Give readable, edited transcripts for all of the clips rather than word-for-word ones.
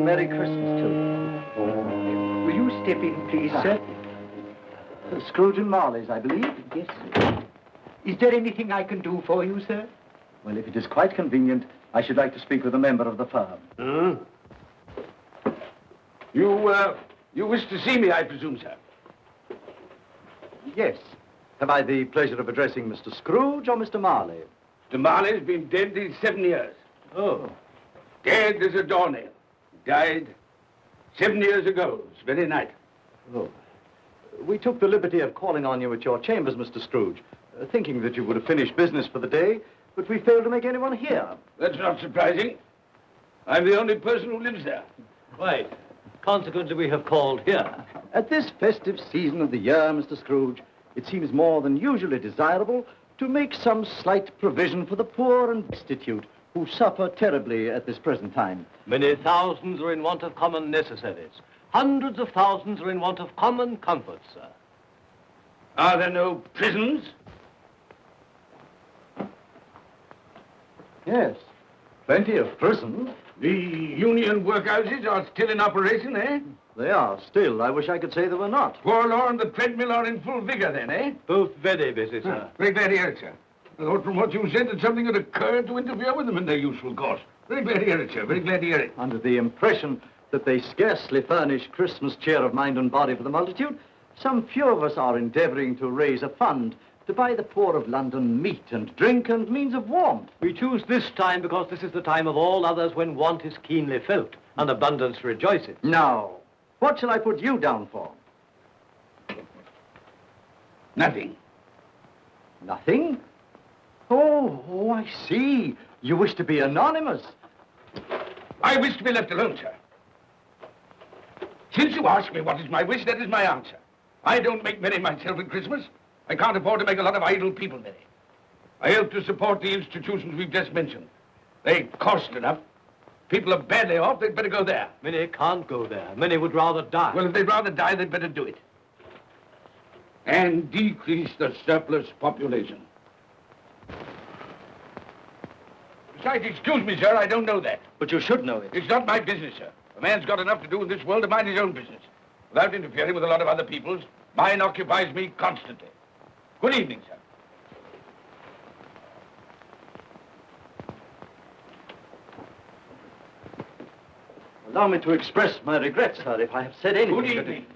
Merry Christmas to you. Will you step in, please, sir? Scrooge and Marley's, I believe. Yes, sir. Is there anything I can do for you, sir? Well, if it is quite convenient, I should like to speak with a member of the firm. You wish to see me, I presume, sir? Yes. Have I the pleasure of addressing Mr. Scrooge or Mr. Marley? Mr. Marley's been dead these 7 years. Oh. Dead as a doornail. Died 7 years ago, this very night. Oh. We took the liberty of calling on you at your chambers, Mr. Scrooge, thinking that you would have finished business for the day, but we failed to make anyone here. That's not surprising. I'm the only person who lives there. Right. Consequently, we have called here. At this festive season of the year, Mr. Scrooge, it seems more than usually desirable to make some slight provision for the poor and destitute who suffer terribly at this present time. Many thousands are in want of common necessaries. Hundreds of thousands are in want of common comforts, sir. Are there no prisons? Yes, plenty of prisons. The union workhouses are still in operation, eh? They are still. I wish I could say they were not. Poor Law and the treadmill are in full vigor then, eh? Both very busy, sir. Very glad to hear it, sir. I thought from what you said that something had occurred to interfere with them in their useful course. Very glad to hear it, sir. Very glad to hear it. Under the impression that they scarcely furnish Christmas cheer of mind and body for the multitude, some few of us are endeavoring to raise a fund to buy the poor of London meat and drink and means of warmth. We choose this time because this is the time of all others when want is keenly felt and abundance rejoices. Now, what shall I put you down for? Nothing. Nothing? Oh, I see. You wish to be anonymous. I wish to be left alone, sir. Since you ask me what is my wish, that is my answer. I don't make merry myself at Christmas. I can't afford to make a lot of idle people merry. I help to support the institutions we've just mentioned. They cost enough. People are badly off, they'd better go there. Many can't go there. Many would rather die. Well, if they'd rather die, they'd better do it. And decrease the surplus population. Besides, excuse me, sir, I don't know that. But you should know it. It's not my business, sir. A man's got enough to do in this world to mind his own business. Without interfering with a lot of other people's, mine occupies me constantly. Good evening, sir. Allow me to express my regrets, sir, if I have said anything. Good evening.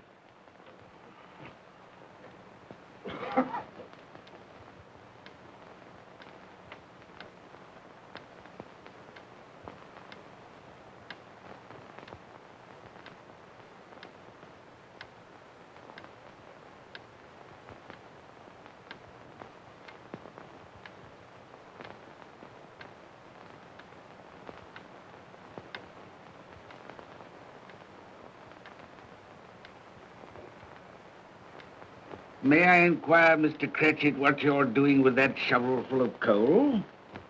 May I inquire, Mr. Cratchit, what you're doing with that shovel full of coal?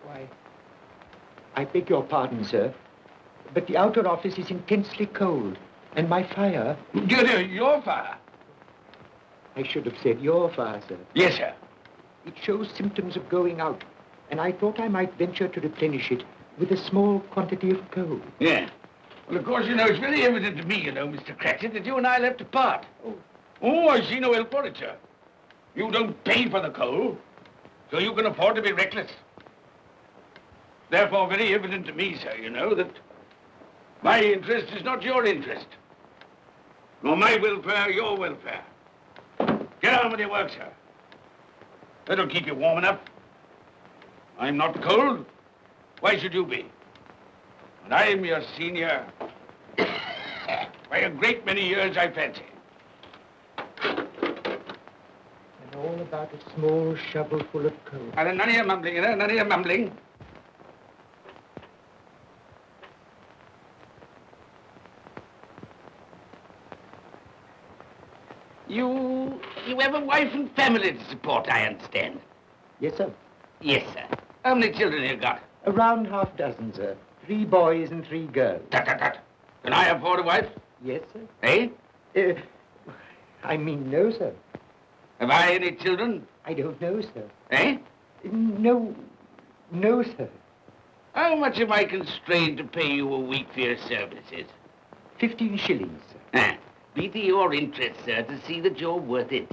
Why, I beg your pardon, sir, but the outer office is intensely cold, and my fire... Dear, your fire? I should have said your fire, sir. Yes, sir. It shows symptoms of going out, and I thought I might venture to replenish it with a small quantity of coal. Yeah. Well, of course, it's very evident to me, Mr. Cratchit, that you and I left apart. Oh, I see no help for it, sir. You don't pay for the coal, so you can afford to be reckless. Therefore, very evident to me, sir, that my interest is not your interest. Nor my welfare, your welfare. Get on with your work, sir. That'll keep you warm enough. I'm not cold. Why should you be? And I'm your senior by a great many years, I fancy. And all about a small shovelful of coal. And none of your mumbling, none of your mumbling. You have a wife and family to support, I understand. Yes, sir. Yes, sir. How many children have you got? Around half dozen, sir. 3 boys and 3 girls. Tut, tut, tut. Can I afford a wife? Yes, sir. Eh? I mean, no, sir. Have I any children? I don't know, sir. Eh? No, sir. How much am I constrained to pay you a week for your services? 15 shillings, sir. Ah, be to your interest, sir, to see that you're worth it.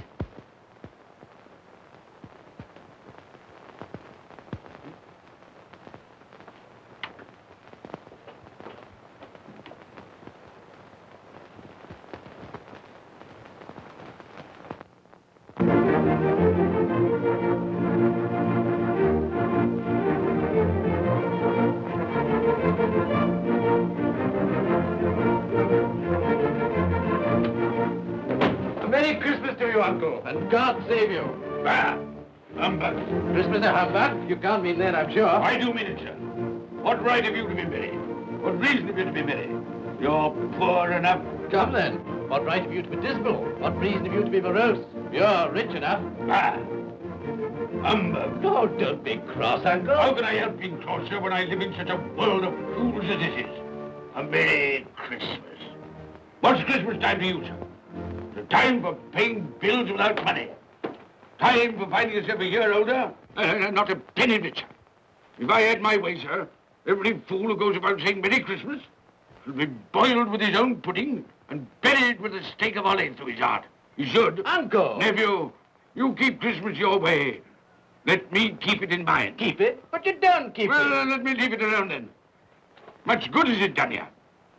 Uncle, and God save you. Bah! Humbug. Christmas a humbug? You can't mean that, I'm sure. I do mean it, sir. What right have you to be merry? What reason have you to be merry? You're poor enough. Come then. What right have you to be dismal? What reason have you to be morose? You're rich enough. Ah! Humbug. Oh, don't be cross, Uncle. How can I help being cross, sir, when I live in such a world of fools as this is? A Merry Christmas. What's Christmas time to you, sir? The time for paying bills without money. Time for finding yourself a year older. Not a penny richer. If I had my way, sir, every fool who goes about saying Merry Christmas should be boiled with his own pudding and buried with a stake of olive through his heart. He should. Uncle! Nephew, you keep Christmas your way. Let me keep it in mine. Keep it? But you don't keep Well, let me leave it alone then. Much good has it done you?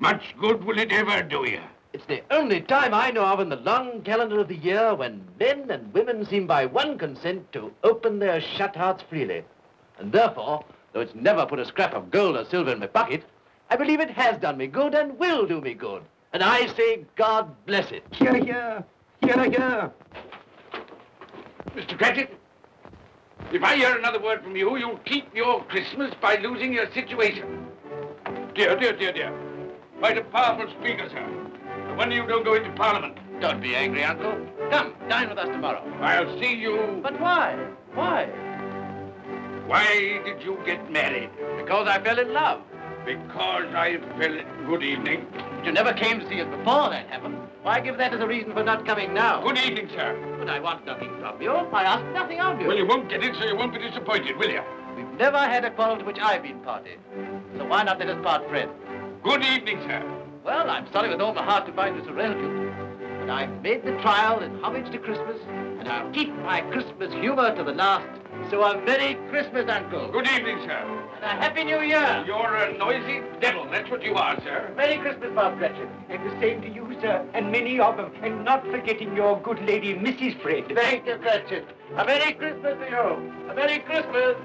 Much good will it ever do you? It's the only time I know of in the long calendar of the year when men and women seem by one consent to open their shut hearts freely. And therefore, though it's never put a scrap of gold or silver in my pocket, I believe it has done me good and will do me good. And I say, God bless it. Hear, hear. Hear, hear. Mr. Cratchit, if I hear another word from you, you'll keep your Christmas by losing your situation. Dear, dear, dear, dear. Quite a powerful speaker, sir. No wonder you don't go into Parliament. Don't be angry, Uncle. Come, dine with us tomorrow. I'll see you... But why? Why? Why did you get married? Because I fell in love. Because I fell in... Good evening. But you never came to see us before that happened. Why give that as a reason for not coming now? Good evening, sir. But I want nothing from you. I ask nothing of you. Well, you won't get it, so you won't be disappointed, will you? We've never had a quarrel to which I've been party. So why not let us part friends? Good evening, sir. Well, I'm sorry with all my heart to find you so relative. But I've made the trial in homage to Christmas, and I'll keep my Christmas humor to the last. So a Merry Christmas, Uncle. Good evening, sir. And a Happy New Year. You're a noisy devil, that's what you are, sir. Merry Christmas, Bob Cratchit. And the same to you, sir, and many of them. And not forgetting your good lady, Mrs. Fred. Thank you, Cratchit. A Merry Christmas to you. A Merry Christmas.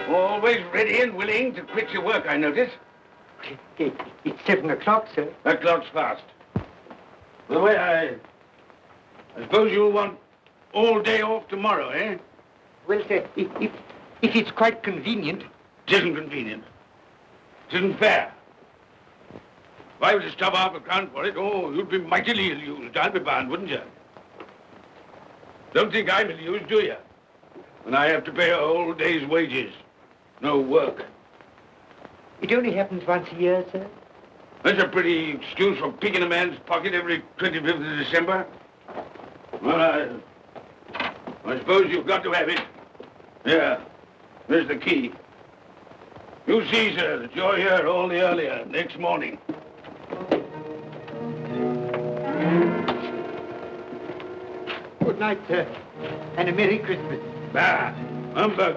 Always ready and willing to quit your work, I notice. It's 7 o'clock, sir. That clock's fast. By the way, I suppose you'll want all day off tomorrow, eh? Well, sir, if it's quite convenient. It isn't convenient. It isn't fair. If I were to stop half a crown for it, oh, you'd be mightily ill-used, I'll be bound, wouldn't you? Don't think I'm ill-used, do you? When I have to pay a whole day's wages. No work. It only happens once a year, sir. That's a pretty excuse for picking a man's pocket every 25th of December. Well, I suppose you've got to have it. Yeah, there's the key. You see, sir, that you're here all the earlier next morning. Good night, sir. And a Merry Christmas. Bah, humbug.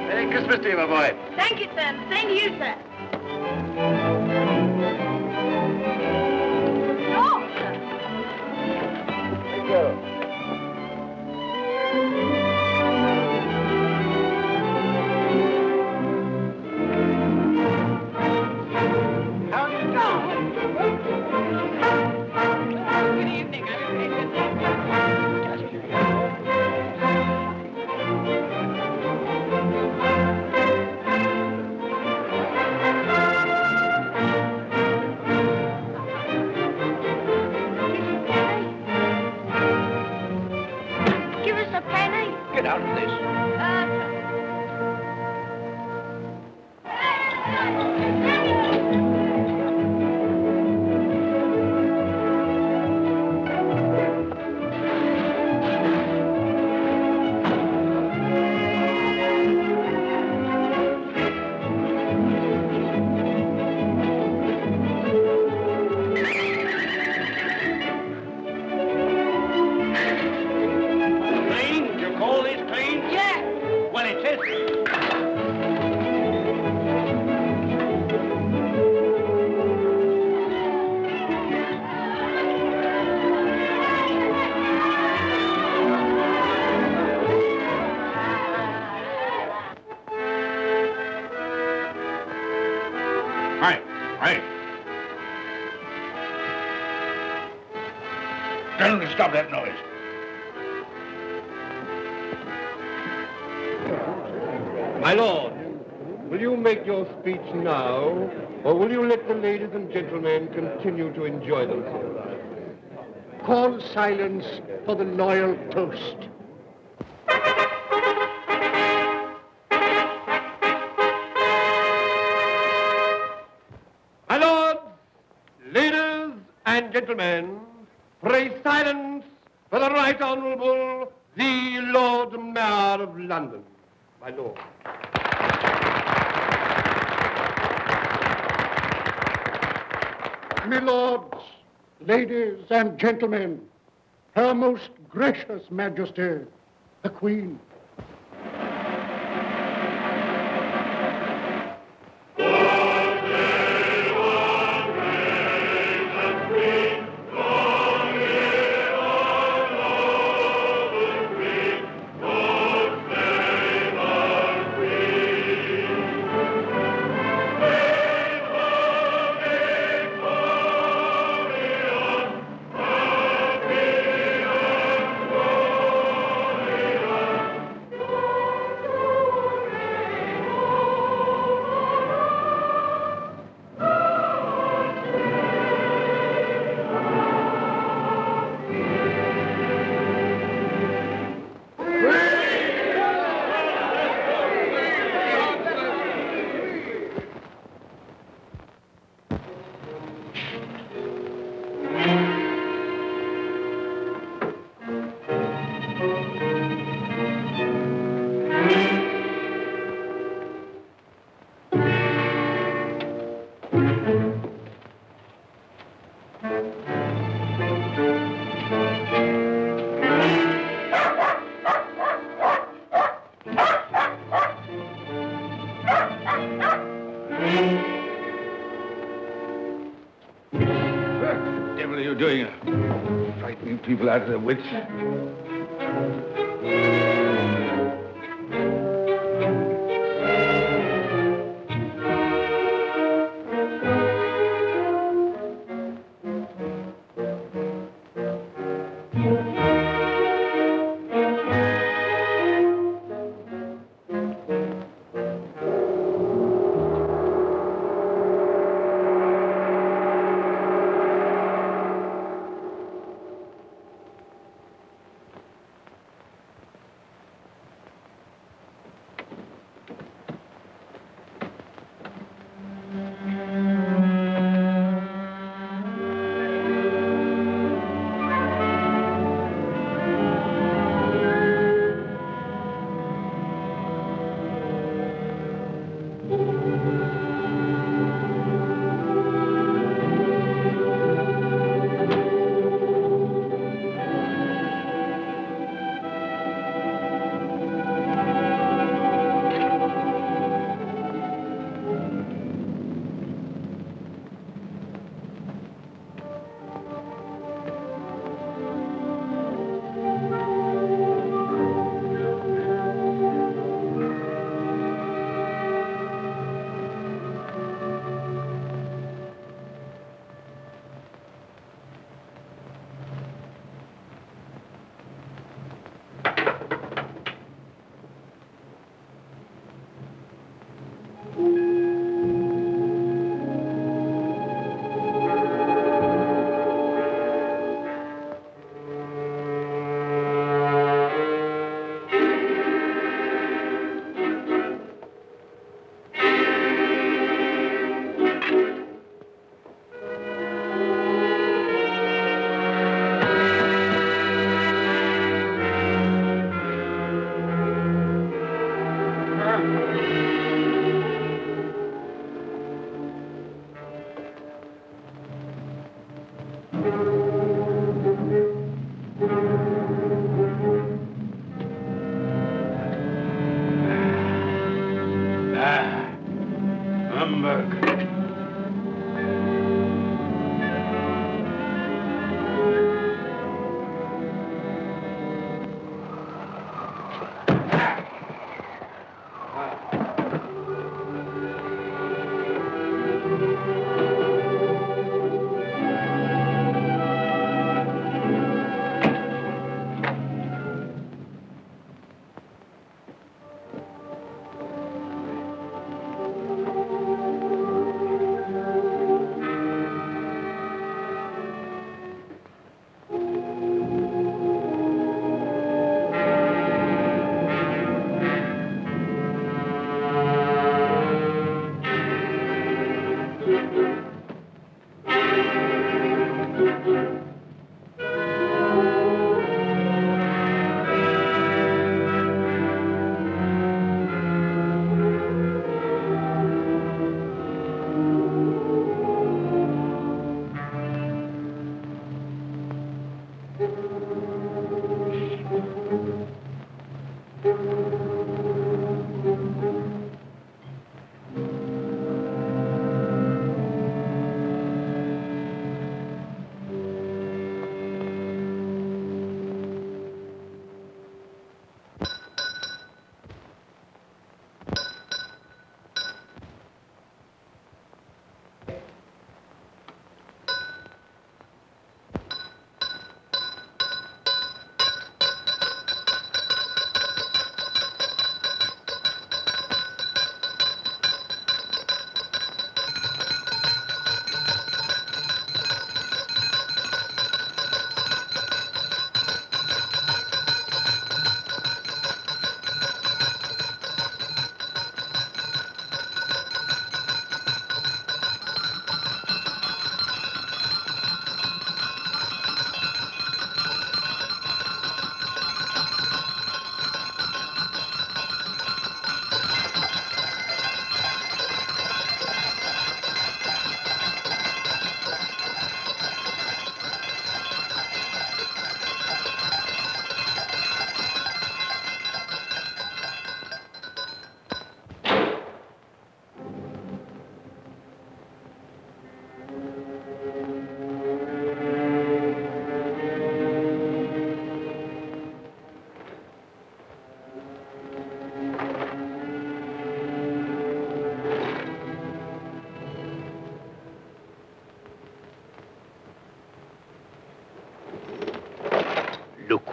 Merry Christmas to you, my boy. Thank you, sir. Same to you, sir. Oh, sir. Thank you. How do you do? Good evening. Give us a penny. Get out of this. Clean? You call this clean? Yeah. Well, it is. Right. Tell them to stop that noise. My lord, will you make your speech now, or will you let the ladies and gentlemen continue to enjoy themselves? Call silence for the loyal toast. My lords, ladies and gentlemen, pray silence for the Right Honourable the Lord Mayor of London. My lord. My lords, ladies and gentlemen, Her Most Gracious Majesty, the Queen. people out of their wits.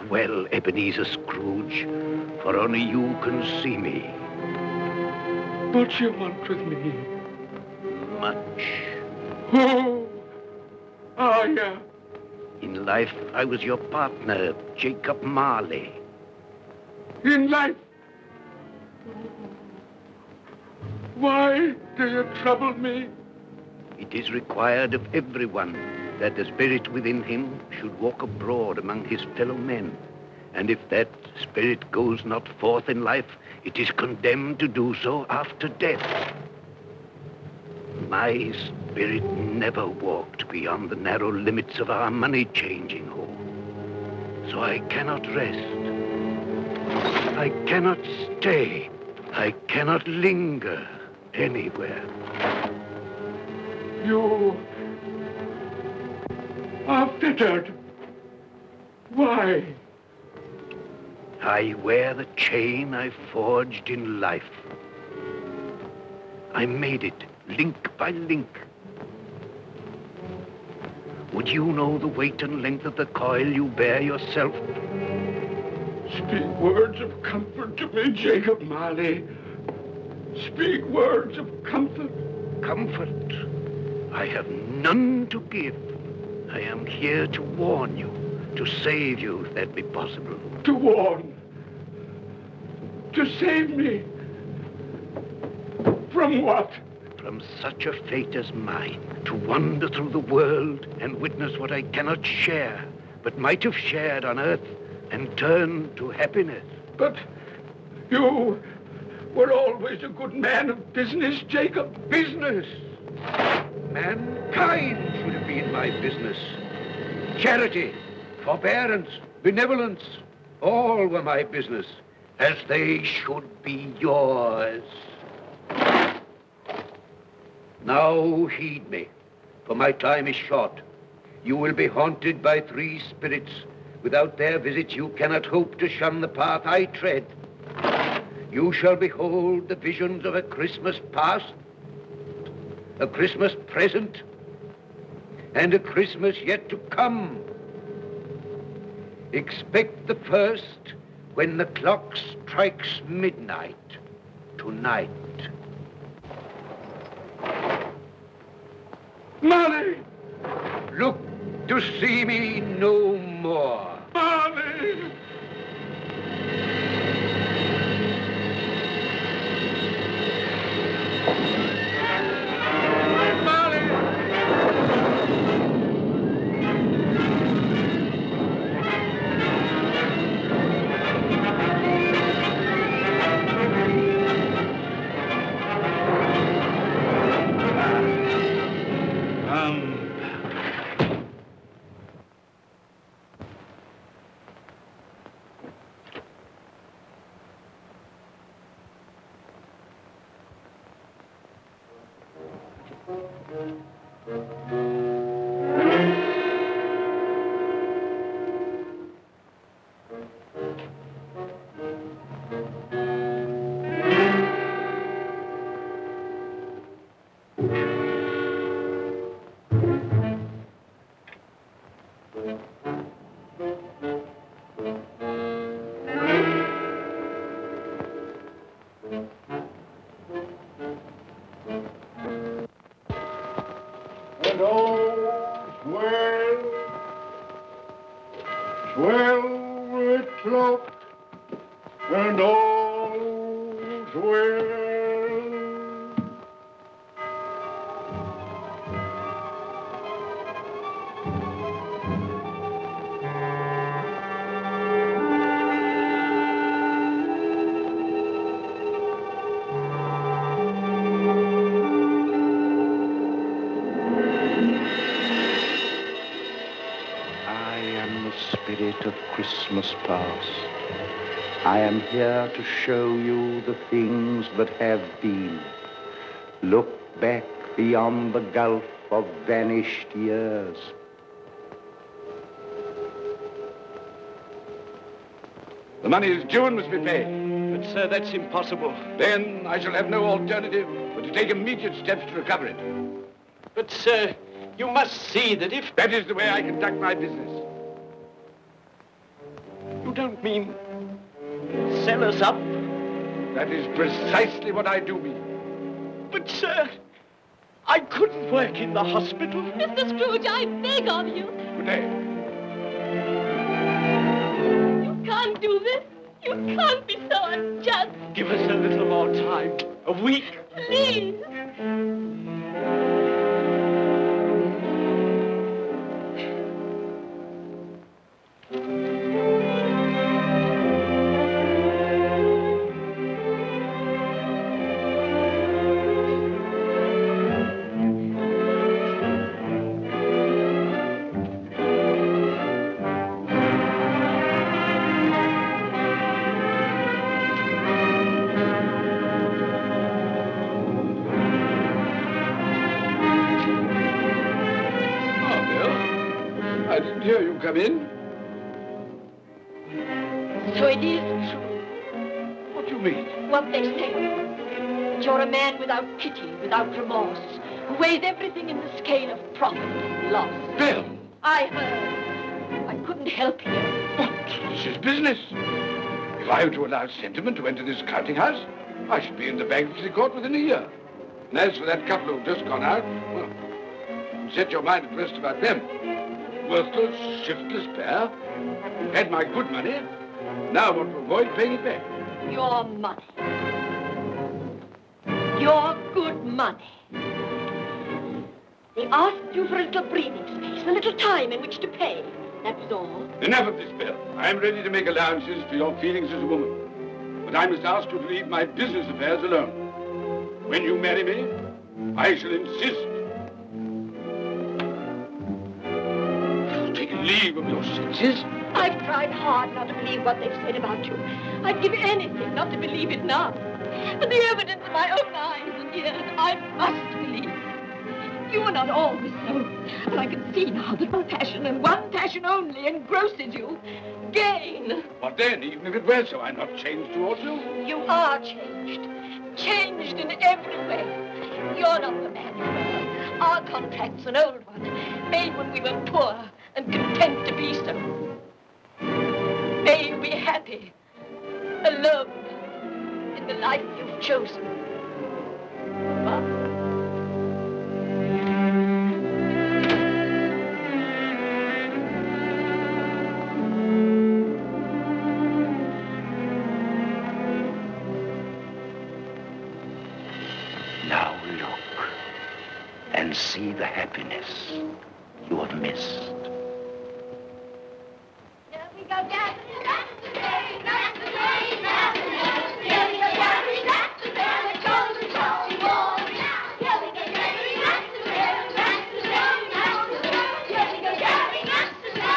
well, Ebenezer Scrooge, for only you can see me. What you want with me? Much. Oh, yeah. In life, I was your partner, Jacob Marley. In life? Why do you trouble me? It is required of everyone that the spirit within him should walk abroad among his fellow men. And if that spirit goes not forth in life, it is condemned to do so after death. My spirit never walked beyond the narrow limits of our money-changing hall. So I cannot rest. I cannot stay. I cannot linger anywhere. You are fettered. Why? I wear the chain I forged in life. I made it link by link. Would you know the weight and length of the coil you bear yourself? Speak words of comfort to me, Jacob Marley. Speak words of comfort. Comfort? I have none to give. I am here to warn you, to save you, if that be possible. To warn. To save me. From what? From such a fate as mine, to wander through the world and witness what I cannot share, but might have shared on earth and turn to happiness. But you were always a good man of business, Jacob. Business? Mankind should have been my business. Charity, forbearance, benevolence, all were my business, as they should be yours. Now heed me, for my time is short. You will be haunted by 3 spirits. Without their visits, you cannot hope to shun the path I tread. You shall behold the visions of a Christmas past, a Christmas present, and a Christmas yet to come. Expect the first when the clock strikes midnight tonight. Marley! Look to see me no more. Marley! And all's well, velvet cloak, and all's well. Spirit of Christmas past, I am here to show you the things that have been. Look back beyond the gulf of vanished years. The money is due and must be paid. But, sir, that's impossible. Then I shall have no alternative but to take immediate steps to recover it. But, sir, you must see that if... That is the way I conduct my business. don't mean sell us up? That is precisely what I do mean. But, sir, I couldn't work in the hospital. Mr. Scrooge, I beg of you. Good day. You can't do this. You can't be so unjust. Give us a little more time. A week. Please. I didn't hear you come in. So it is true, What do you mean? what they say. That you're a man without pity, without remorse, who weighs everything in the scale of profit and loss. Bill! I heard. I couldn't help you. But this is business. If I were to allow sentiment to enter this counting house, I should be in the bankruptcy court within a year. And as for that couple who've just gone out, well, set your mind at rest about them. Worthless, shiftless pair. Had my good money. Now I want to avoid paying it back. Your money. Your good money. They asked you for a little breathing space, a little time in which to pay. That was all. Enough of this, Bill. I am ready to make allowances for your feelings as a woman. But I must ask you to leave my business affairs alone. When you marry me, I shall insist. Take leave of your senses. I've tried hard not to believe what they've said about you. I'd give anything not to believe it now. But the evidence of my own eyes and ears, I must believe. You were not always so. And I can see now that one passion and one passion only engrosses you. Gain. What then? Even if it were so, I'm not changed towards you. You are changed. Changed in every way. You're not the man you were. Our contract's an old one, made when we were poor and content to be so. May you be happy, alone, in the life you've chosen. Huh? Now look and see the happiness you have missed. There we go, Dad. That's the day, that's the day, that's the day. Here we go, Daddy, that's the day, the golden shall be born. Here we go, Daddy, that's the day, that's the day, that's the day. Here we go, Daddy, that's the day.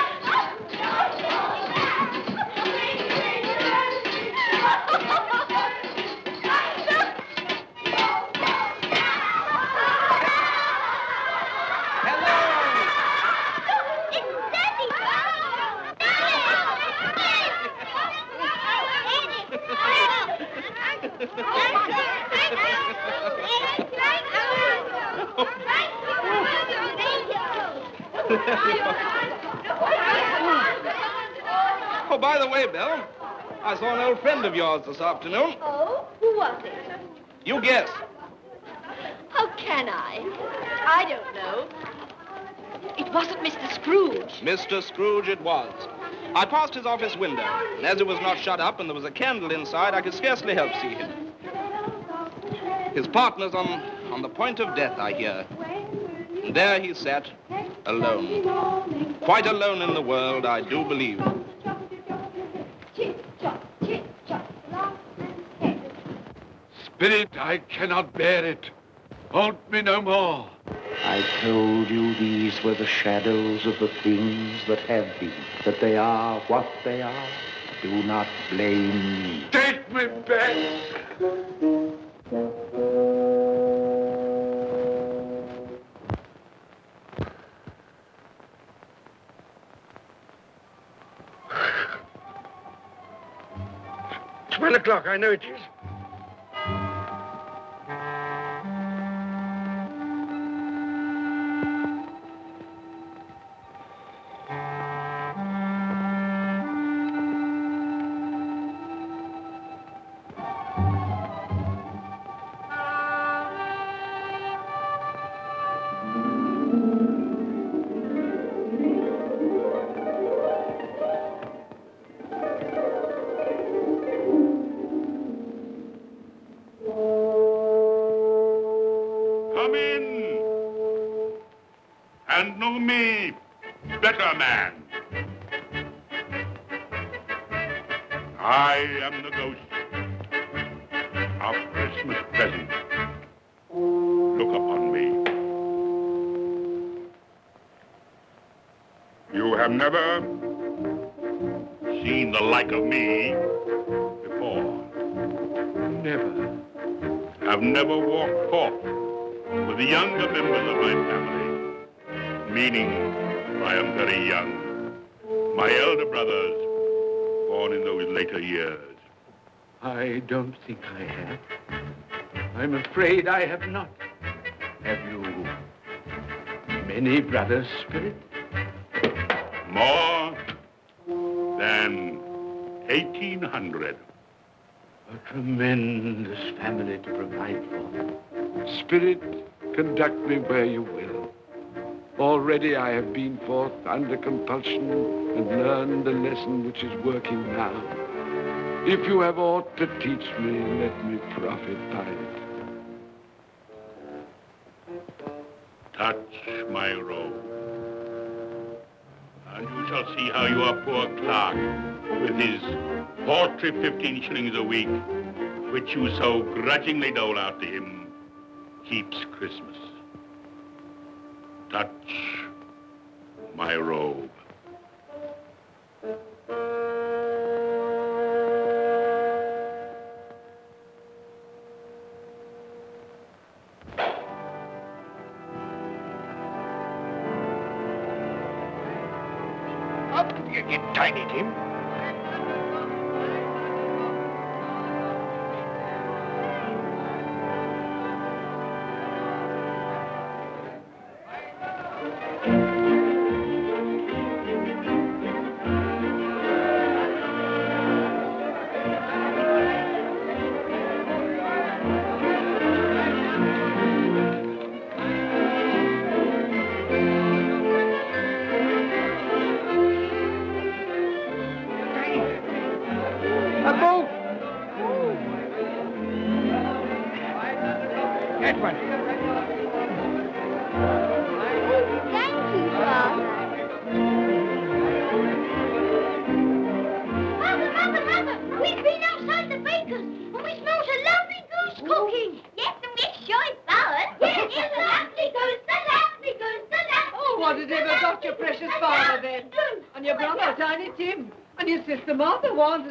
Oh, by the way, Bill, I saw an old friend of yours this afternoon. Oh, who was it? You guess. How can I? I don't know. It wasn't Mr. Scrooge. Mr. Scrooge it was. I passed his office window, and as it was not shut up and there was a candle inside, I could scarcely help see him. His partner's on the point of death, I hear. And there he sat, alone. Quite alone in the world, I do believe. Spirit, I cannot bear it. Haunt me no more. I told you these were the shadows of the things that have been, that they are what they are. Do not blame me. Take me back. It's 1 o'clock, I know it is. Come in and know me better, man. I am the ghost of Christmas present. Look upon me. You have never seen the like of me before. Never. I've never walked forth with the younger members of my family, meaning I am very young. My elder brothers, born in those later years. I don't think I have. I'm afraid I have not. Have you many brothers, Spirit? More than 1,800. A tremendous family to provide for. Spirit, conduct me where you will. Already I have been forth under compulsion and learned the lesson which is working now. If you have aught to teach me, let me profit by it. Touch my robe, and you shall see how your poor clerk, with his paltry 15 shillings a week, which you so grudgingly dole out to him, keeps Christmas. Touch my robe. Up you get, Tiny Tim.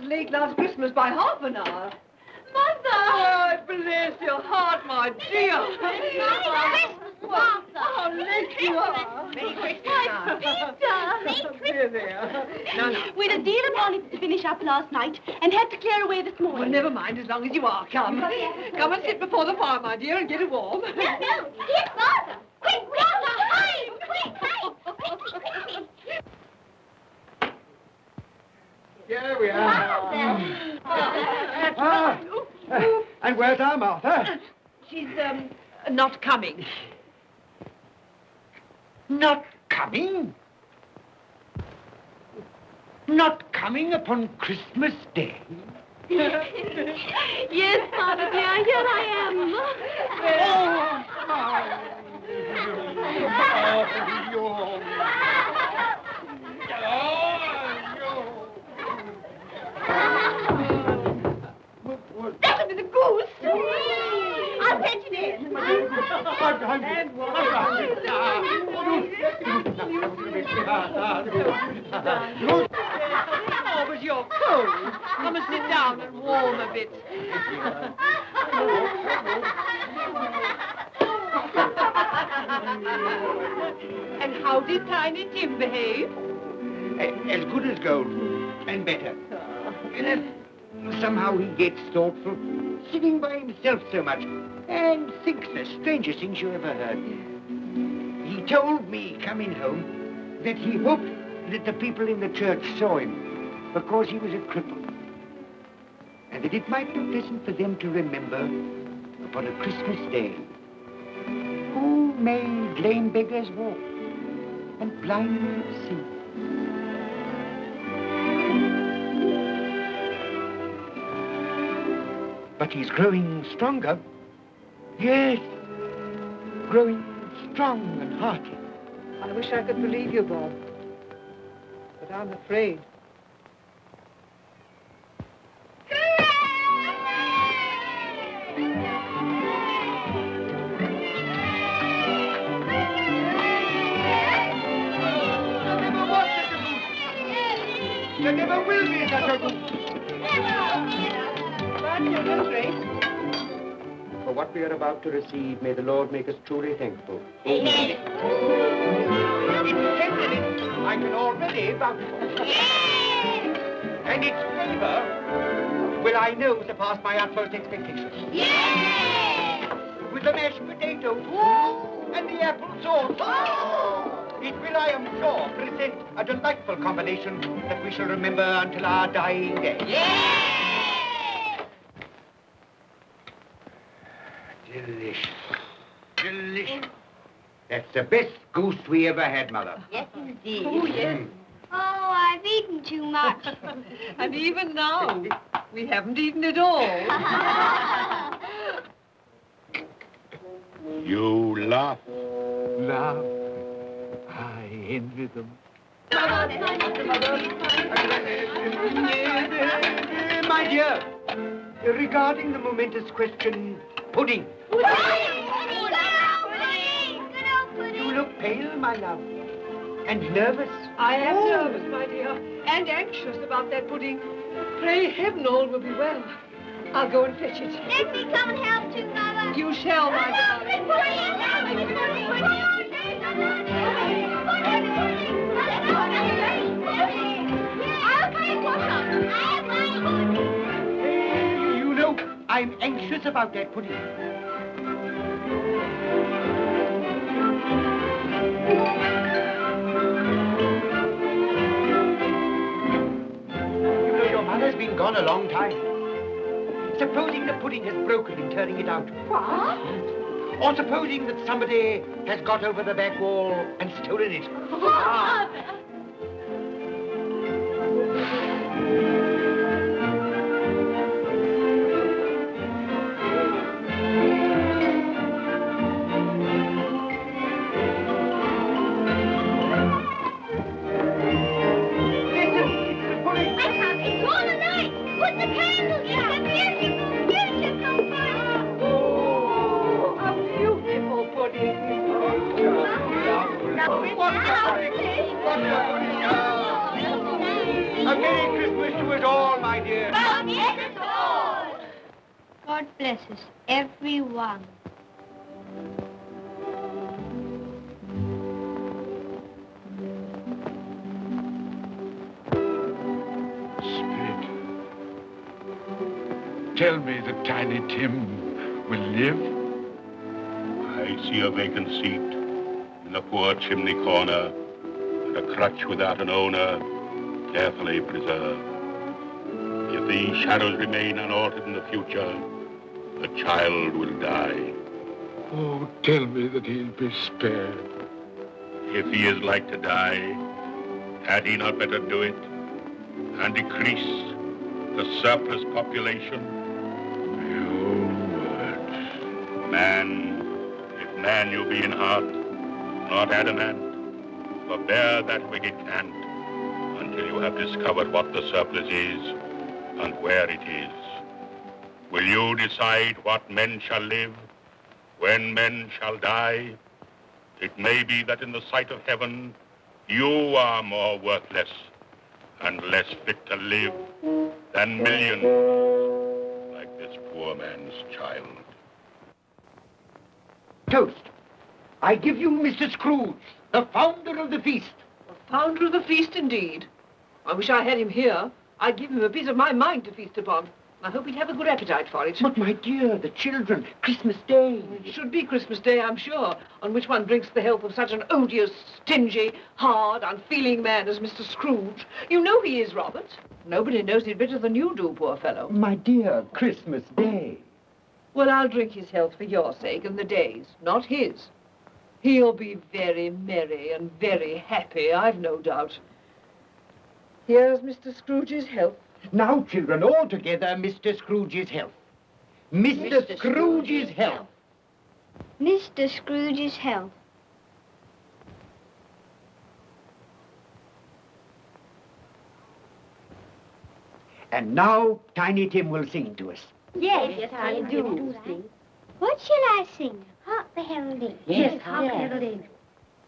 Late last Christmas by half an hour. Mother! Oh, bless your heart, my dear. Martha. How late you are. Merry Christmas, Peter. There. No. We had a deal upon it to finish up last night and had to clear away this morning. Well, never mind, as long as you are. Come. Come and sit before the fire, my dear, and get it warm. No. Here's Martha. Quick, Martha, hide. Quick. Here we are. And where's our Martha? She's, not coming. Not coming? Not coming upon Christmas Day? Yes, Martha, dear, here I am. That'll be the goose. I'll fetch it in. Oh, but you're cold. Come and sit down and warm a bit. And how did Tiny Tim behave? As good as gold, and better. Somehow he gets thoughtful, sitting by himself so much, and thinks the strangest things you ever heard. He told me, coming home, that he hoped that the people in the church saw him, because he was a cripple, and that it might be pleasant for them to remember, upon a Christmas day, who made lame beggars walk and blind men see. But he's growing stronger. Yes, growing strong and hearty. I wish I could believe you, Bob. But I'm afraid. There never will be such a goose. For what we are about to receive, may the Lord make us truly thankful. Amen. I can already vouch for. And its flavor will, I know, surpass my utmost expectations. With the mashed potato and the apple sauce, it will, I am sure, present a delightful combination that we shall remember until our dying day. Delicious. Delicious. That's the best goose we ever had, Mother. Yes, indeed. Oh, yes. Oh, I've eaten too much. And even now, we haven't eaten it all. You laugh. Love. I envy them. My dear, regarding the momentous question, pudding. You look pale, my love, and nervous. I am nervous, my dear, and anxious about that pudding. Pray heaven all will be well. I'll go and fetch it. Let me come and help too, Mother. You shall, my darling. You know, I'm anxious about that pudding. You know, your mother's been gone a long time. Supposing the pudding has broken in turning it out. What? Or supposing that somebody has got over the back wall and stolen it. A Merry Christmas to us all, my dear. God bless us, everyone. Spirit, tell me that Tiny Tim will live. I see a vacant seat in the poor chimney corner, and a crutch without an owner, carefully preserved. If these shadows remain unaltered in the future, the child will die. Oh, tell me that he'll be spared. If he is like to die, had he not better do it and decrease the surplus population? Your words. Man, if man you be in heart, not adamant, forbear that wicked cant until you have discovered what the surplus is and where it is. Will you decide what men shall live, when men shall die? It may be that in the sight of heaven, you are more worthless and less fit to live than millions like this poor man's child. Toast. I give you Mr. Scrooge, the founder of the feast. Founder of the feast, indeed. I wish I had him here. I'd give him a piece of my mind to feast upon. I hope he'd have a good appetite for it. But, my dear, the children, Christmas Day. It should be Christmas Day, I'm sure, on which one drinks the health of such an odious, stingy, hard, unfeeling man as Mr. Scrooge. You know he is, Robert. Nobody knows it better than you do, poor fellow. My dear, Christmas Day. Well, I'll drink his health for your sake and the day's, not his. He'll be very merry and very happy, I've no doubt. Here's Mr. Scrooge's health. Now, children, all together, Mr. Scrooge's health. Mr. Scrooge's health. Mr. Scrooge's health. And now Tiny Tim will sing to us. Yes, I do. What shall I sing? Hark the heralding. Yes, hark the heralding.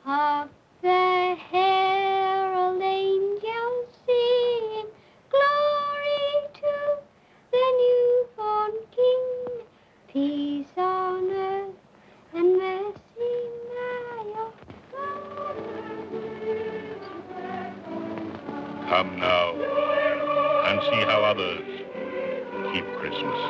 Hark the herald angels sing, glory to the newborn King, peace on earth and mercy nigh of God. Come now and see how others keep Christmas.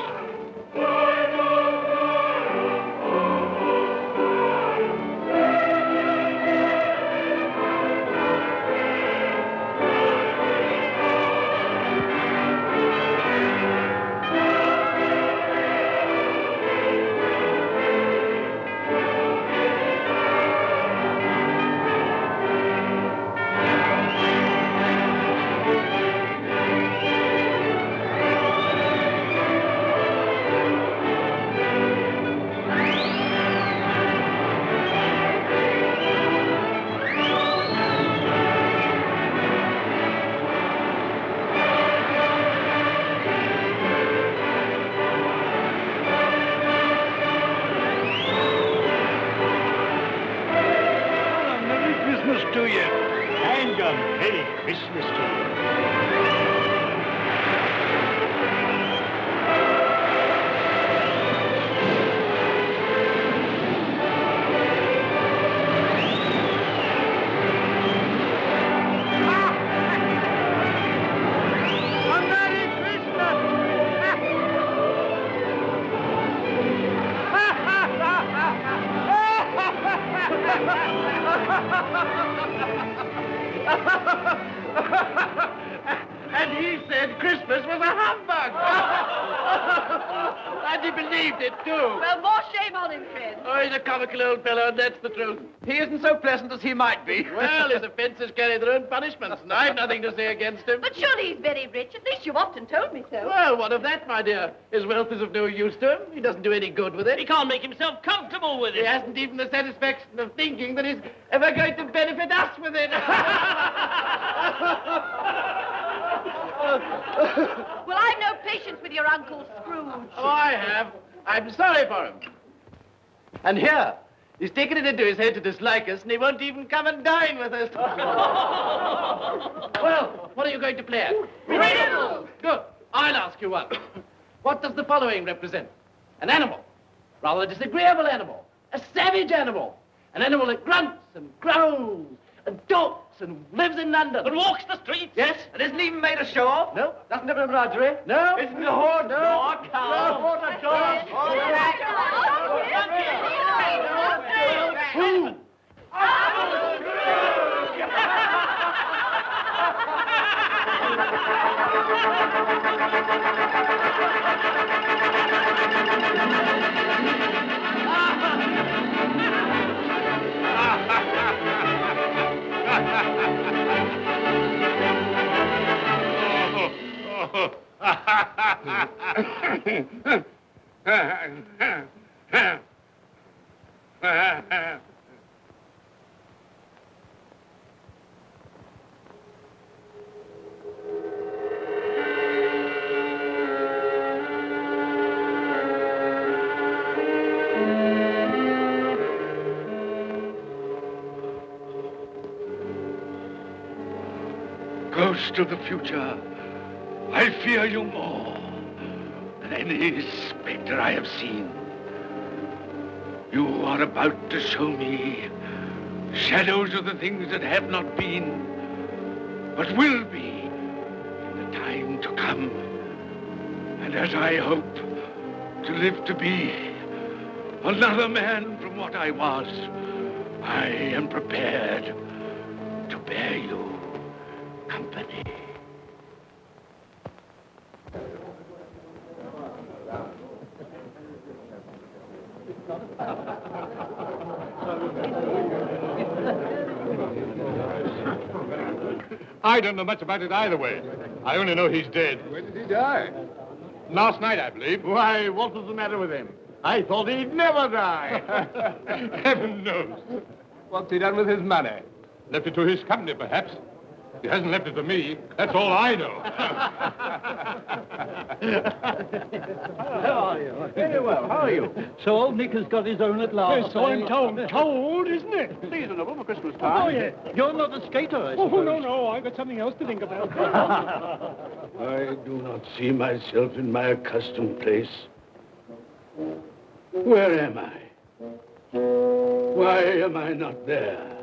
To you. And a Merry Christmas to you. And he said Christmas was a humbug. And he believed it, too. Well, more shame on him, friend. Oh, he's a comical old fellow, and that's the truth. He isn't so pleasant as he might be. Well, his offences carry their own punishments, and I've nothing to say against him. But surely he's very rich. At least you've often told me so. Well, what of that, my dear? His wealth is of no use to him. He doesn't do any good with it. He can't make himself comfortable with He it. hasn't even the satisfaction of thinking that he's ever going to benefit us with it. Well, I've no patience with your Uncle Scrooge. Oh, I have. I'm sorry for him. And here, he's taken it into his head to dislike us, and he won't even come and dine with us. Well, what are you going to play at? Riddles. Good. I'll ask you one. What does the following represent? An animal. Rather a disagreeable animal. A savage animal. An animal that grunts and growls and talks and lives in London. But walks the streets? Yes. And isn't even made ashore? No. Doesn't have a menagerie? No. Isn't a horse No. nor a cow? No. Not a dog. Who? Ghost of the future, I fear you more than any spectre I have seen. You are about to show me shadows of the things that have not been, but will be in the time to come. And as I hope to live to be another man from what I was, I am prepared to bear you company. I don't know much about it either way. I only know he's dead. When did he die? Last night, I believe. Why, what was the matter with him? I thought he'd never die. Heaven knows. What's he done with his money? Left it to his company, perhaps. He hasn't left it to me. That's all I know. How are you? Very well. How are you? So old Nick has got his own at last. Yes, so I'm told, isn't it? Seasonable for Christmas time. Oh, yeah. You're not a skater, I suppose. Oh, no, I've got something else to think about. I do not see myself in my accustomed place. Where am I? Why am I not there?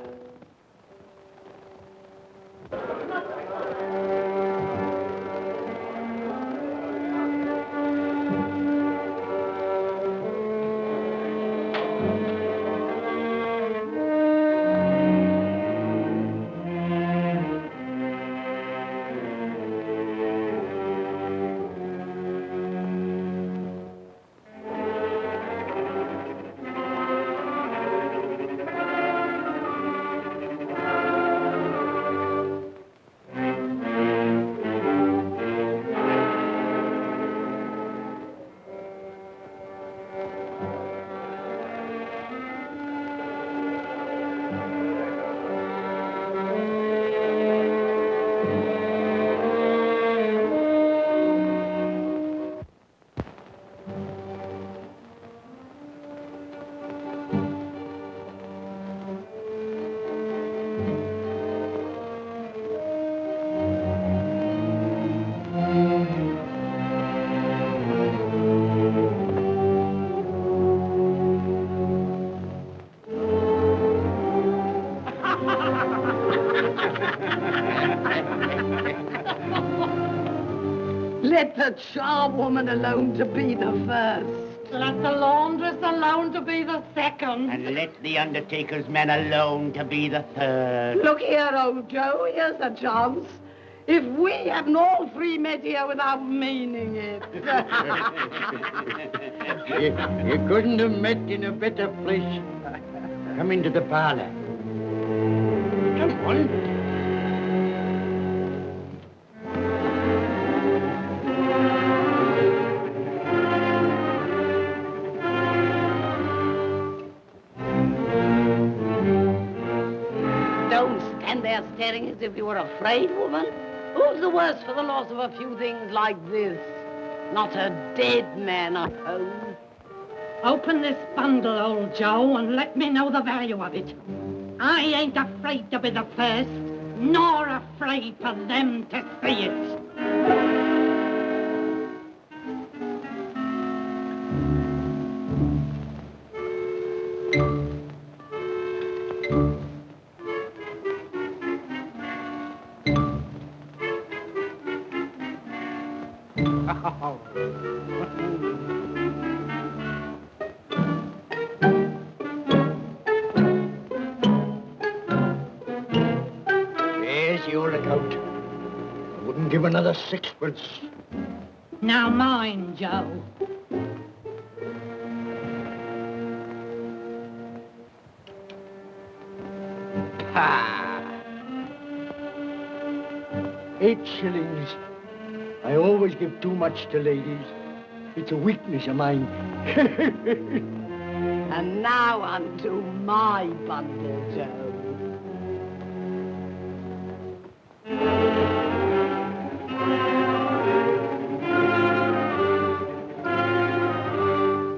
Let the charwoman alone to be the first. Let the laundress alone to be the second. And let the undertaker's man alone to be the third. Look here, old Joe, here's a chance. If we haven't all three met here without meaning it. You couldn't have met in a better place. Come into the parlor. Come on. Staring as if you were afraid, woman. Who's the worse for the loss of a few things like this? Not a dead man, I suppose. Open this bundle, old Joe, and let me know the value of it. I ain't afraid to be the first, nor afraid for them to see it. There's your account. I wouldn't give another sixpence. Now mind, Joe. Ha! 8 shillings. I always give too much to ladies. It's a weakness of mine. And now unto my bundle, Joe.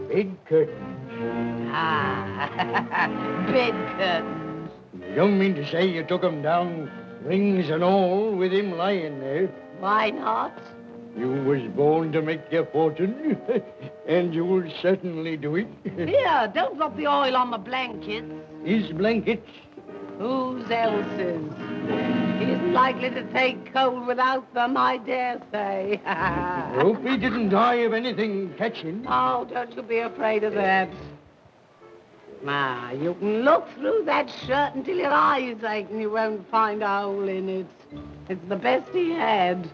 Bed curtains. Ah, bed curtains. You don't mean to say you took 'em down, rings and all, with him lying there? Why not? You was born to make your fortune, and you'll certainly do it. Here, don't drop the oil on the blankets. His blankets? Whose else's? He isn't likely to take cold without them, I dare say. Hope he didn't die of anything catching. Oh, don't you be afraid of that. Now, you can look through that shirt until your eyes ache and you won't find a hole in it. It's the best he had.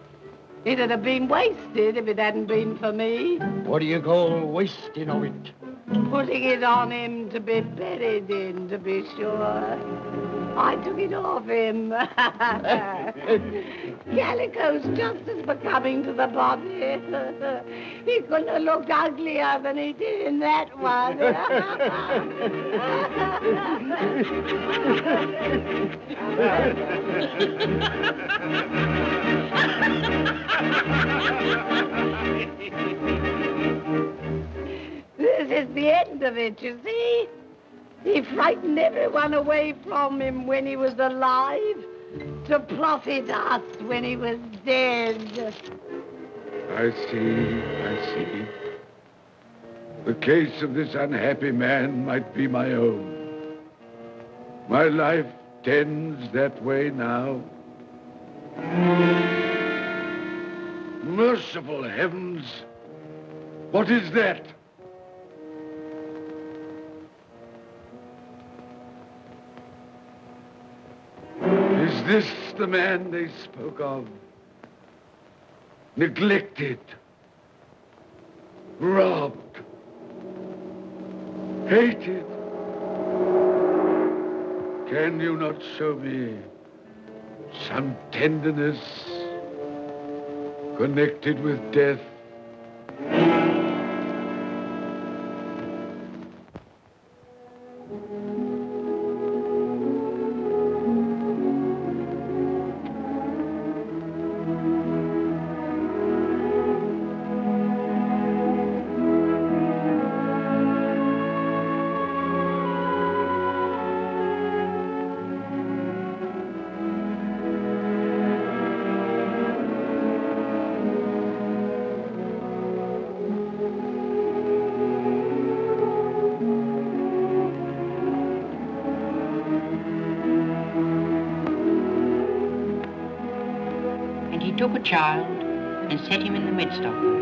It'd have been wasted if it hadn't been for me. What do you call wasting of it? Putting it on him to be buried in, to be sure. I took it off him. Calico's just as becoming to the body. He couldn't have looked uglier than he did in that one. This is the end of it, you see. He frightened everyone away from him when he was alive to profit us when he was dead. I see. The case of this unhappy man might be my own. My life tends that way now. Merciful heavens! What is that? Is this the man they spoke of? Neglected, robbed, hated. Can you not show me some tenderness connected with death? Took a child and set him in the midst of them.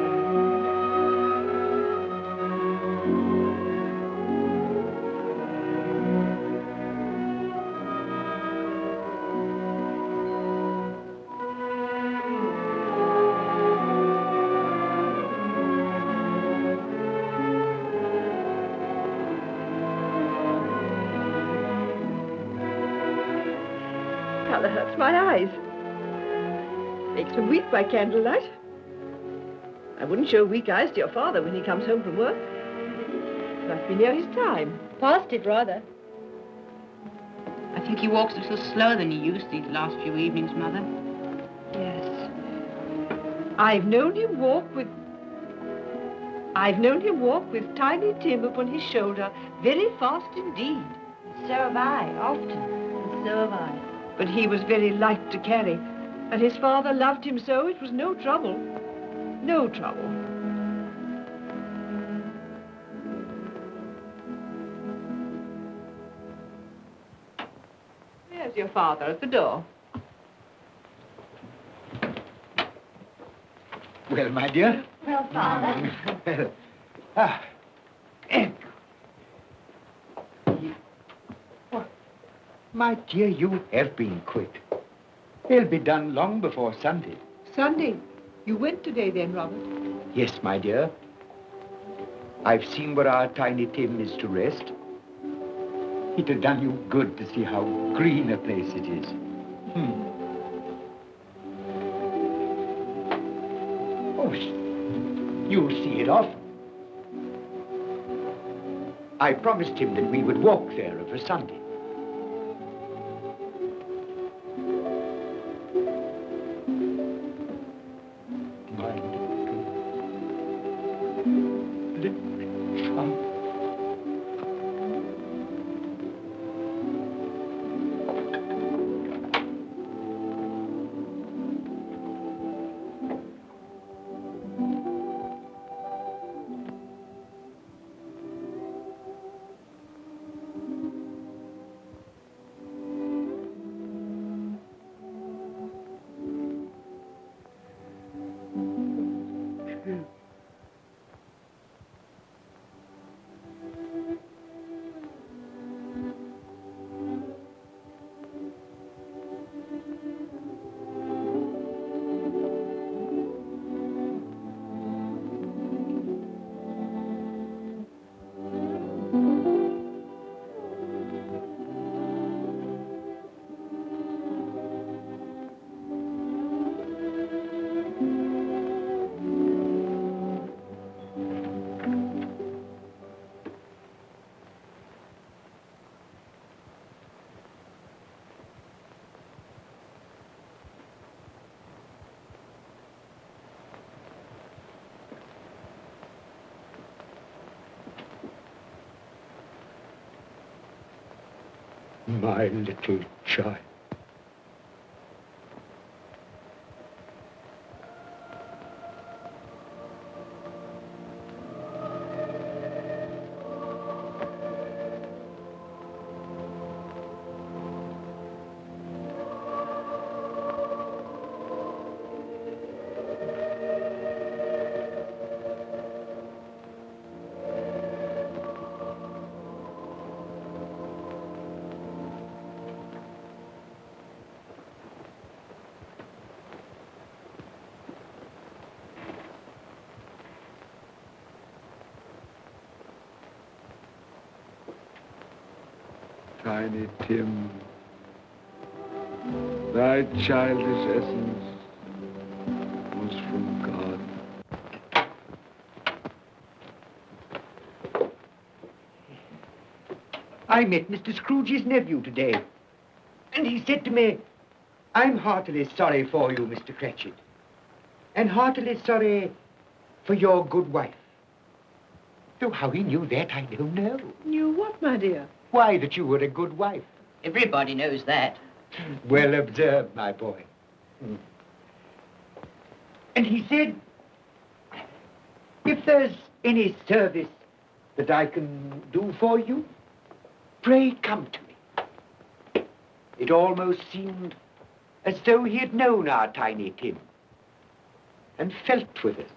Colour hurts my eyes. Makes me weak by candlelight. I wouldn't show weak eyes to your father when he comes home from work. Must be near his time. Past it, rather. I think he walks a little slower than he used these last few evenings, Mother. Yes. I've known him walk with Tiny Tim upon his shoulder very fast indeed. So have I, often. And so have I. But he was very light to carry. And his father loved him so, it was no trouble. No trouble. There's your father at the door. Well, my dear. Well, Father. My dear, you have been quick. They'll be done long before Sunday. Sunday? You went today then, Robert? Yes, my dear. I've seen where our Tiny Tim is to rest. It'd have done you good to see how green a place it is. Oh, you'll see it often. I promised him that we would walk there of a Sunday. My little child. Tiny Tim, thy childish essence was from God. I met Mr. Scrooge's nephew today, and he said to me, I'm heartily sorry for you, Mr. Cratchit, and heartily sorry for your good wife. Though how he knew that, I don't know. Knew what, my dear? Why, that you were a good wife. Everybody knows that. Well observed, my boy. And he said, if there's any service that I can do for you, pray come to me. It almost seemed as though he had known our Tiny Tim and felt with us.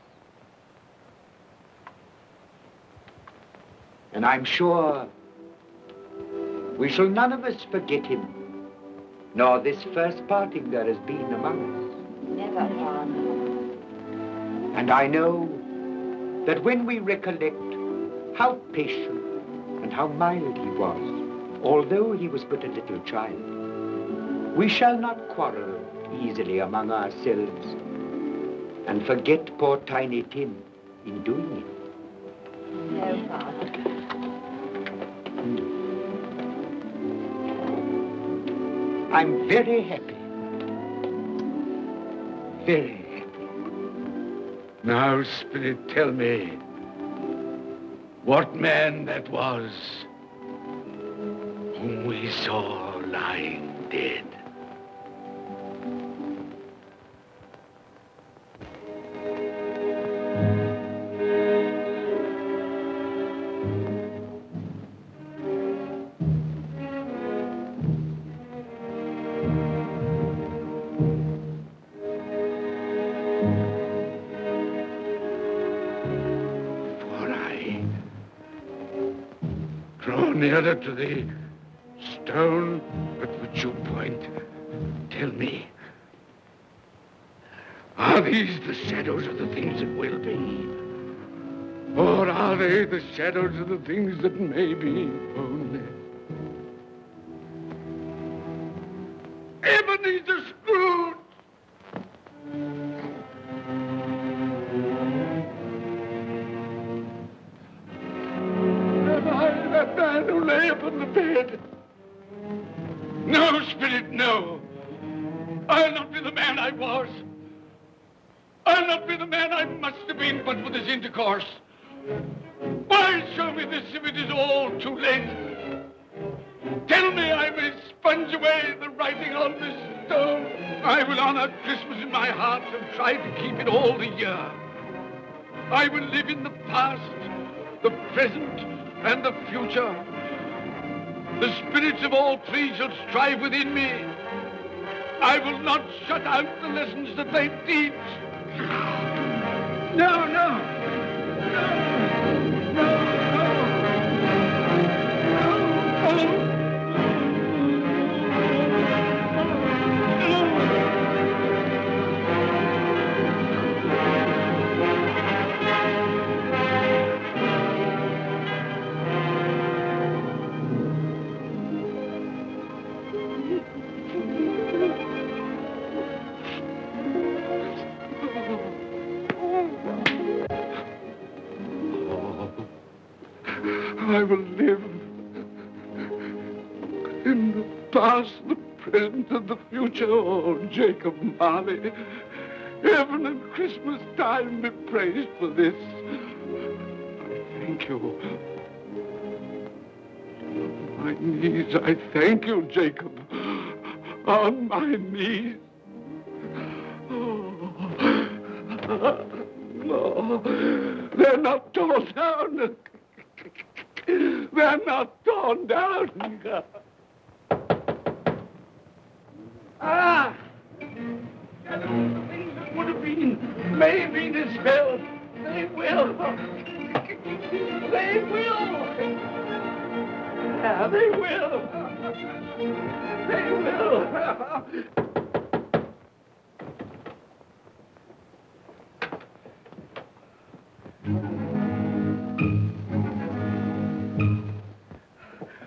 And I'm sure we shall none of us forget him, nor this first parting there has been among us. Never, Father. And I know that when we recollect how patient and how mild he was, although he was but a little child, we shall not quarrel easily among ourselves and forget poor Tiny Tim in doing it. No, Father. I'm very happy. Very happy. Now, Spirit, tell me what man that was whom we saw lying dead. Nearer to the stone at which you point, tell me, are these the shadows of the things that will be? Or are they the shadows of the things that may be only? Ebenezer Scrooge! That man who lay upon the bed. No, Spirit, no. I'll not be the man I was. I'll not be the man I must have been but for this intercourse. Why show me this if it is all too late? Tell me I may sponge away the writing on this stone. I will honor Christmas in my heart and try to keep it all the year. I will live in the past, the present, and the future. The spirits of all three shall strive within me. I will not shut out the lessons that they teach. No, no. No, no, no. No, no. I will live in the past, the present, and the future. Oh, Jacob Marley, heaven and Christmas time be praised for this. I thank you. my knees, I thank you, Jacob. On my knees. No, they're not torn down. They're not torn down. Ah! Things that would have been may have been dispelled. They will. They will. Yeah, they will. They will.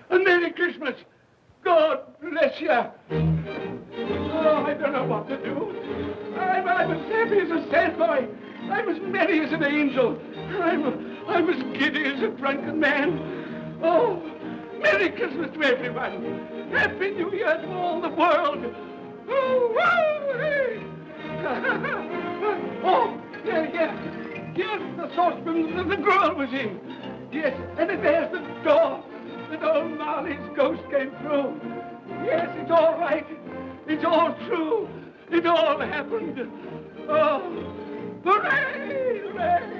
A Merry Christmas. God bless you. Oh, I don't know what to do. I'm as happy as a sandboy. I'm as merry as an angel. I'm as giddy as a drunken man. Oh, Merry Christmas to everyone. Happy New Year to all the world. Oh, wow, hey. Oh, yeah. Here's the saucepan that the girl was in. Yes, and there's the door that old Marley's ghost came through. Yes, it's all right. It's all true. It all happened. Oh, hooray, hooray.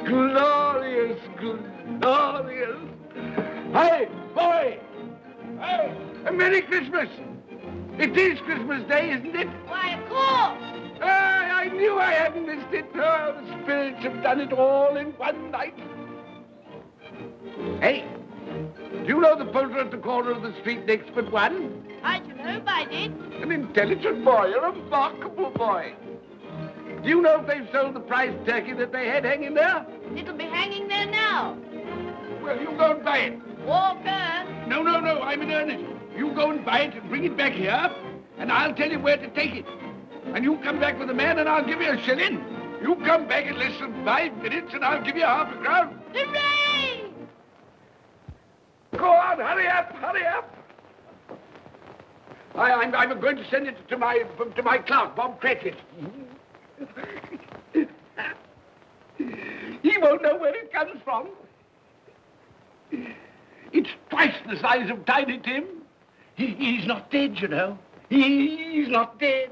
Glorious, glorious. Hey, boy! Hey, a Merry Christmas! It is Christmas Day, isn't it? Why, of course. I knew I hadn't missed it. Oh, the spirits have done it all in one night. Hey, do you know the poultry at the corner of the street next but one? I should hope I did. An intelligent boy, a remarkable boy. Do you know if they've sold the prize turkey that they had hanging there? It'll be hanging there now. Well, you go and buy it. Walker. No, I'm in earnest. You go and buy it and bring it back here, and I'll tell you where to take it. And you come back with a man, and I'll give you a shilling. You come back in less than 5 minutes, and I'll give you half a crown. Hooray! Go on, hurry up. I'm going to send it to my clerk, Bob Cratchit. He won't know where it comes from. It's twice the size of Tiny Tim. He's not dead, you know. He's not dead.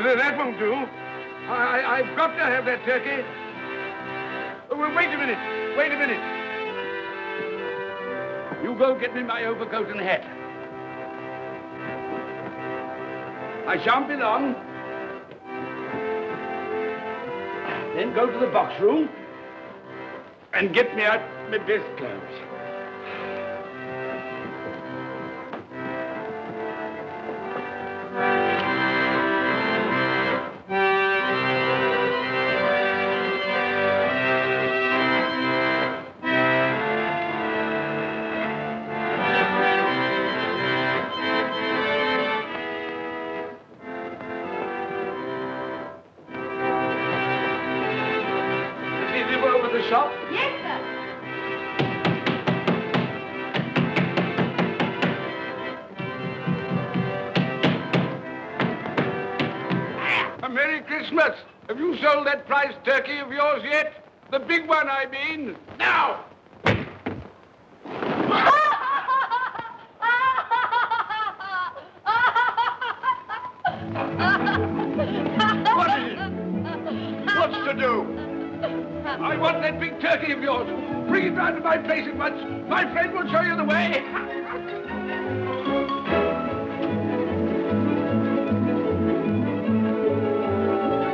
That won't do. I've got to have that turkey. Well, wait a minute. You go get me my overcoat and hat. I shan't be long. Then go to the box room and get me out my best clothes. Shop? Yes, sir. A Merry Christmas. Have you sold that prize turkey of yours yet? The big one, I mean. Now! that turkey of yours. Bring it round to my place at once. My friend will show you the way.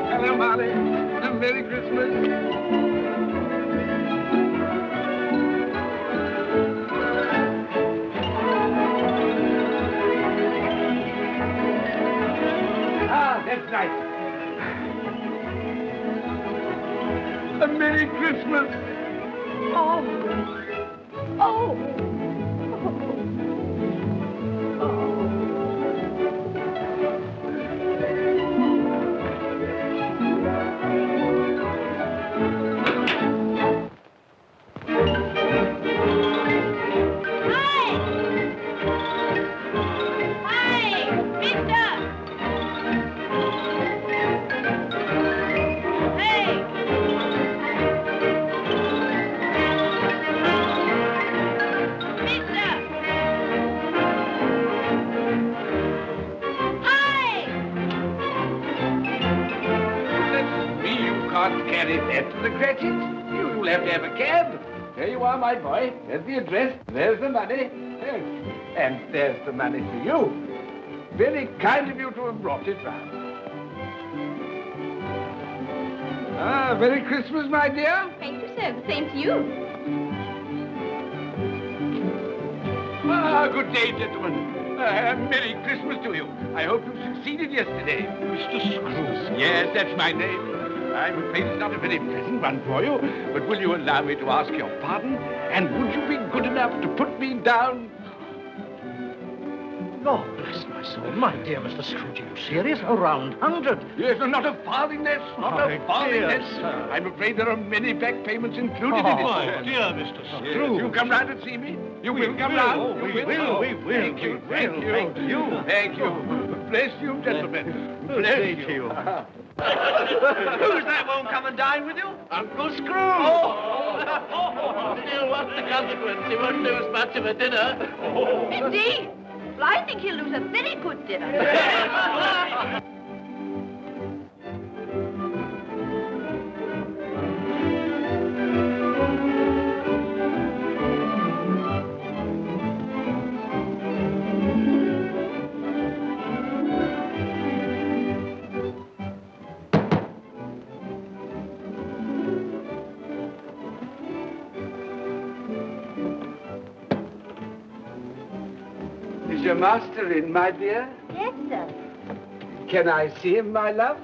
Hello, Marley. Merry Christmas. That's nice. A Merry Christmas. Oh. Oh. Carry that to the Cratchits. You'll have to have a cab. There you are, my boy. There's the address. There's the money. Yes. And there's the money for you. Very kind of you to have brought it round. Ah, Merry Christmas, my dear. Thank you, sir. The same to you. Ah, good day, gentlemen. Merry Christmas to you. I hope you succeeded yesterday. Mr. Scrooge. Yes, that's my name. I'm afraid it's not a very pleasant one for you, but will you allow me to ask your pardon? And would you be good enough to put me down? Lord bless my soul. My dear Mr. Scrooge, are you serious? A round 100? Yes, and not a farthing less. Not a farthing less. I'm afraid there are many back payments included in it. My dear Mr. Scrooge. Yes, you come round and see me. You will come round. Oh, we will. Thank you. Thank you. Thank you. Bless you, gentlemen. Bless you. Who's that won't come and dine with you? Uncle Scrooge. Oh. Still, what's the consequence? He won't lose much of a dinner. Indeed. Well, I think he'll lose a very good dinner. Is your master in, my dear? Yes, sir. Can I see him, my love?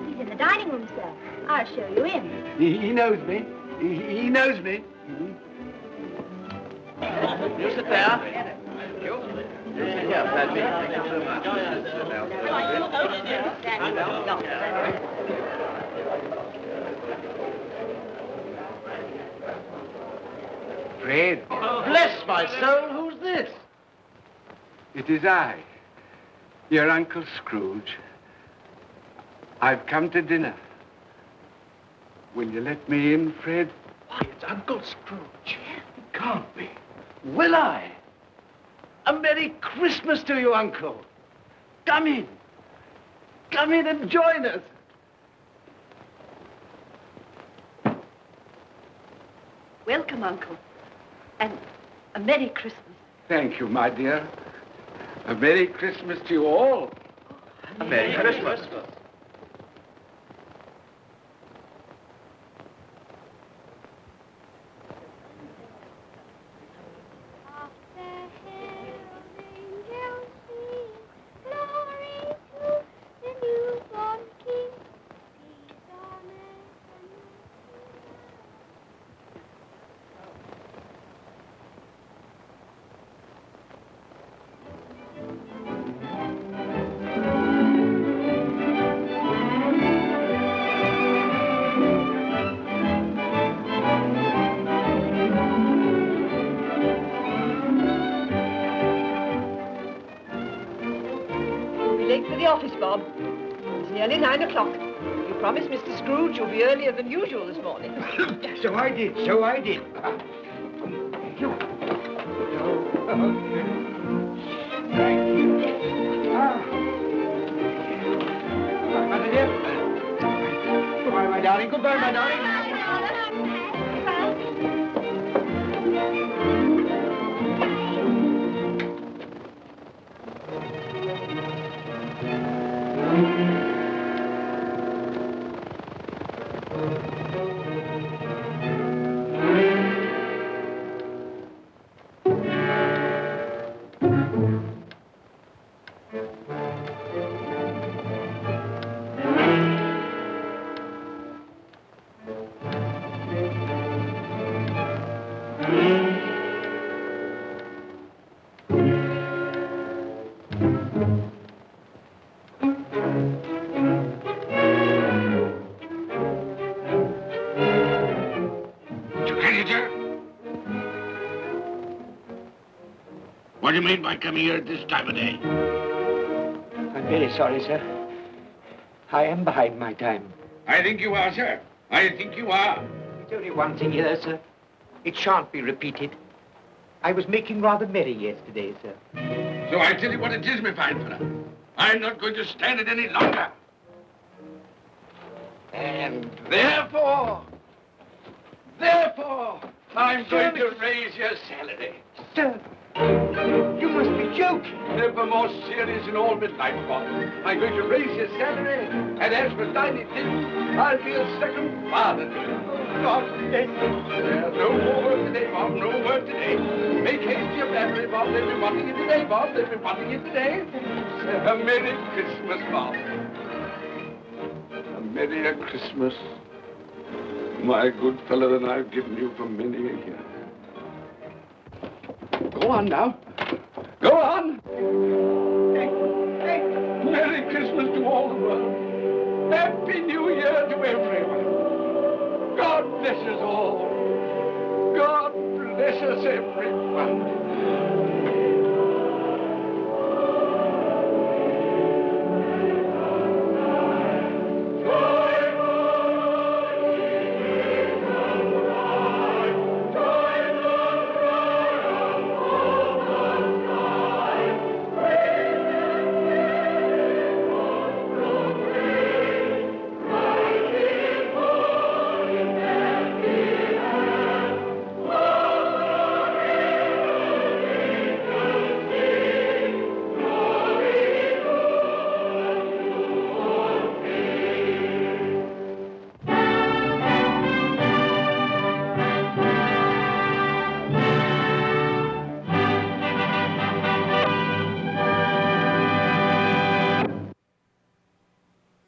He's in the dining room, sir. I'll show you in. He knows me. He knows me. You sit there. Thank you. Here, Paddy. Thank you so much. Fred. Bless my soul, who's this? It is I, your Uncle Scrooge. I've come to dinner. Will you let me in, Fred? Why, it's Uncle Scrooge. It can't be. Will I? A Merry Christmas to you, Uncle. Come in. Come in and join us. Welcome, Uncle. And a Merry Christmas. Thank you, my dear. A Merry Christmas to you all. A Merry Christmas. Office, Bob. It's nearly 9 o'clock. You promised Mr. Scrooge you'll be earlier than usual this morning. So I did. Thank you. Thank you. Goodbye, my dear. Goodbye, my darling. Goodbye, my darling. What do you mean by coming here at this time of day? I'm very sorry, sir. I am behind my time. I think you are, sir. I think you are. There's only one thing here, sir. It shan't be repeated. I was making rather merry yesterday, sir. So I tell you what it is, my fine fellow. I'm not going to stand it any longer. And therefore, I'm going to raise your salary. Sir, you must be joking. Never more serious in all my life, Bob. I'm going to raise your salary, and as for tiny things, I'll be a second father to you. God bless you. No more work today, Bob, no work today. Make haste to your family, Bob. They'll be wanting you today, Bob. They'll be wanting you today. A Merry Christmas, Bob. A merrier Christmas, my good fellow, than I've given you for many a year. Go on now. Go on. Merry Christmas to all the world. Happy New Year to everyone. God bless us all. God bless us, everyone.